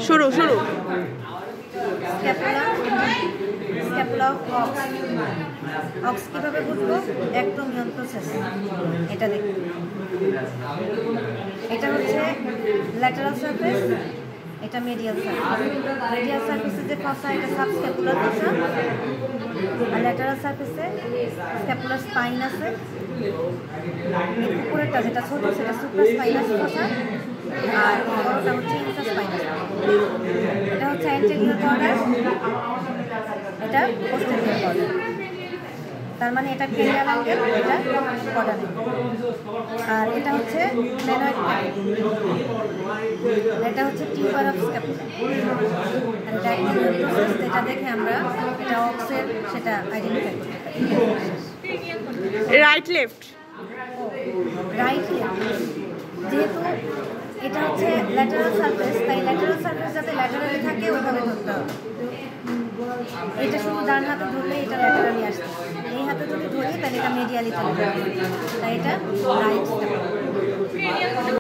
শুরু শুরু scapula of ox. Ox কীভাবে বুঝবো? অ্যাক্টোমিয়ন প্রসেস। এটা দেখুন, এটা হচ্ছে ল্যাটারাল সারফেস, এটা মিডিয়াল সারফেস। মিডিয়াল সারফেসে যে ফসা এটা সাবস্ক্যাপুলার ফসা, আর ল্যাটারাল সারফেসে স্ক্যাপুলার স্পাইন আছে। উপরেরটা যেটা ছোট সেটা সুপ্রাস্পাইনাস ফসা, আর বড়টা হচ্ছে ইন্ট্রাস্পাইনাস। এটা হচ্ছে অ্যান্টেরিয়র বর্ডার, এটা পোস্টেরিয়র বর্ডার। তার মানে এটা ক্রেনিয়াল অ্যাঙ্গেল, এটা বর্ডার অ্যাঙ্গেল। আর এটা হচ্ছে ম্যানয়েড এটা হচ্ছে টিউবার অফ স্ক্যাপুলা। আর এটা অ্যাক্টোমিয়ন প্রসেস, যেটা দেখে আমরা এটা অক্সের সেটা আইডেন্টিফাই করতে পারি। রাইট লেফট রাইট লেফট, যেহেতু এটা হচ্ছে ল্যাটারাল সারফেস, তাই ল্যাটারাল সারফেস যাতে ল্যাটারালি থাকে ওইভাবে ধরতে হবে। এটা শুধু ডান হাতে ধরলে এটা ল্যাটারালি আসছে, এই হাতে যদি ধরি তাহলে এটা মিডিয়ালি চলে যাবে, তাই এটা রাইট।